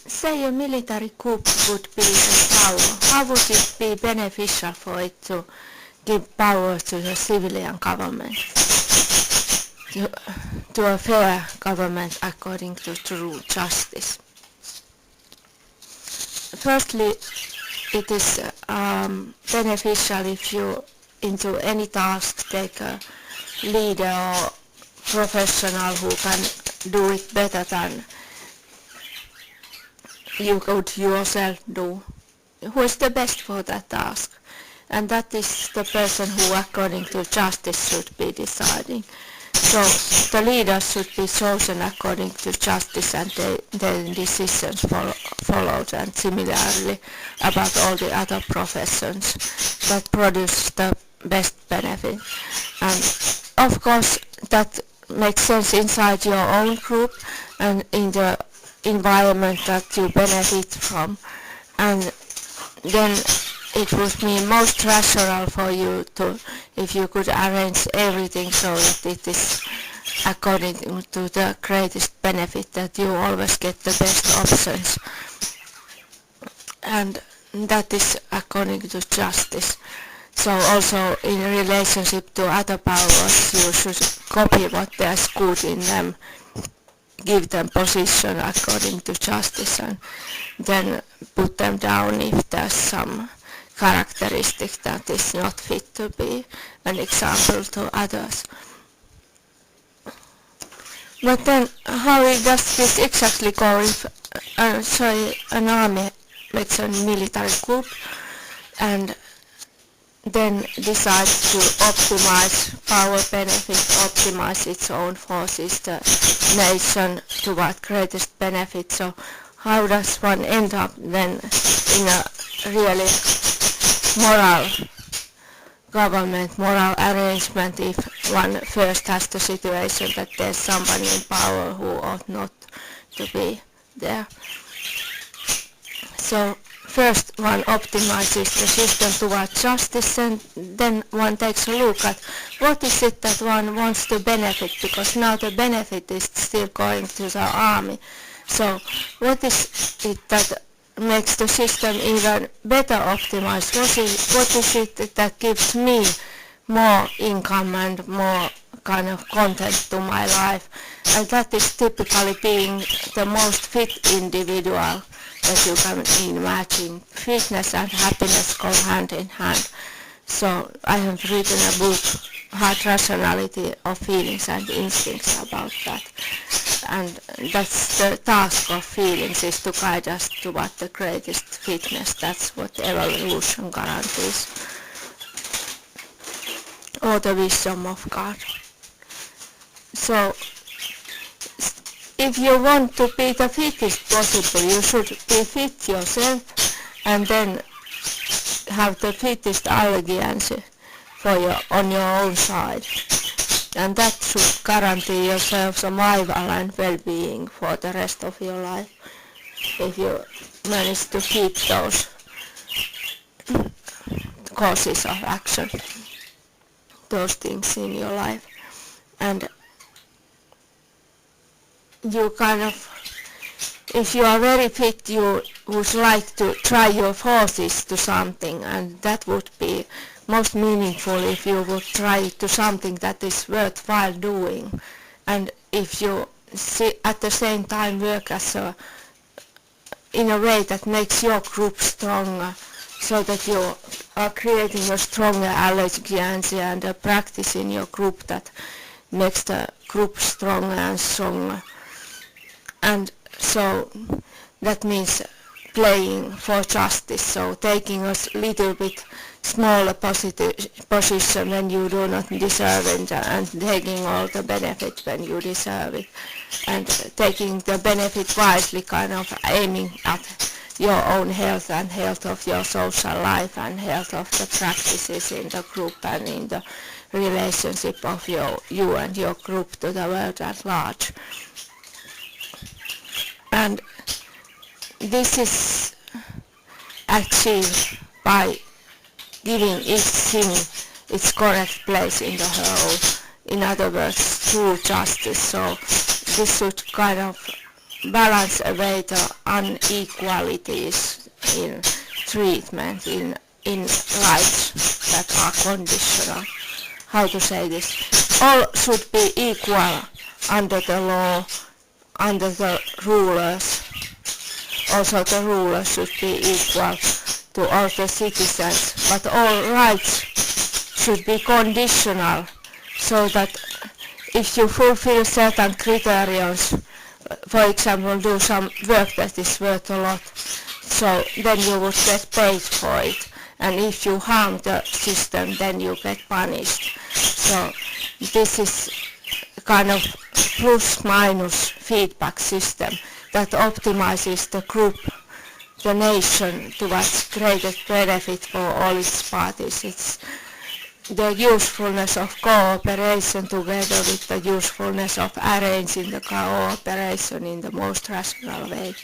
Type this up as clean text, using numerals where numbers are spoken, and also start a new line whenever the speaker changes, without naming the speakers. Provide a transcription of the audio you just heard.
say a military coup would be the power, how would it be beneficial for it to give power to the civilian government, to a fair government according to true justice? Firstly, it is beneficial if you into any task take a leader or professional who can do it better than you could yourself do, who is the best for that task, and that is the person who according to justice should be deciding. So the leaders should be chosen according to justice and their decisions followed, and similarly about all the other professions that produce the best benefit. And of course that makes sense inside your own group and in the environment that you benefit from, and then it would be most rational for you to, if you could arrange everything so that it is according to the greatest benefit, that you always get the best options, and that is according to justice. So also in relationship to other powers, you should copy what there's good in them, give them position according to justice, and then put them down if there's some characteristic that is not fit to be an example to others. But then how does this exactly go if an army makes a military coup and then decides to optimize power benefit, optimize its own forces, the nation to what greatest benefit? So how does one end up then in a really moral government, moral arrangement, if one first has the situation that there's somebody in power who ought not to be there? So first one optimizes the system towards justice, and then one takes a look at what is it that one wants to benefit, because now the benefit is still going to the army. So what is it that makes the system even better optimized? What is it that gives me more income and more kind of content to my life? And that is typically being the most fit individual that you can imagine. Fitness and happiness go hand in hand. So I have written a book, Hard Rationality of Feelings and Instincts, about that. And that's the task of feelings, is to guide us to what the greatest fitness. That's what evolution guarantees, or the wisdom of God. So if you want to be the fittest possible, you should be fit yourself and then have the fittest allegiance on your own side. And that should guarantee yourself survival and well-being for the rest of your life, if you manage to keep those causes of action, those things in your life. And you kind of, if you are very fit, you would like to try your forces to something, and that would be most meaningful if you would try to something that is worthwhile doing. And if you at the same time work in a way that makes your group stronger, so that you are creating a stronger allegiance and a practice in your group that makes the group stronger and stronger. And so that means playing for justice, so taking a little bit smaller position when you do not deserve it, and taking all the benefit when you deserve it, and taking the benefit wisely, kind of aiming at your own health and health of your social life and health of the practices in the group and in the relationship of you and your group to the world at large. And this is achieved by giving each thing its correct place in the whole. In other words, true justice. So this should kind of balance away the inequalities in treatment, in rights that are conditional. How to say this? All should be equal under the law, under the rulers. Also the rulers should be equal to all the citizens, but all rights should be conditional, so that if you fulfill certain criteria, for example, do some work that is worth a lot, so then you would get paid for it. And if you harm the system, then you get punished. So this is kind of plus-minus feedback system that optimizes the group, the nation, towards greatest benefit for all its parties. It's the usefulness of cooperation together with the usefulness of arranging the cooperation in the most rational way.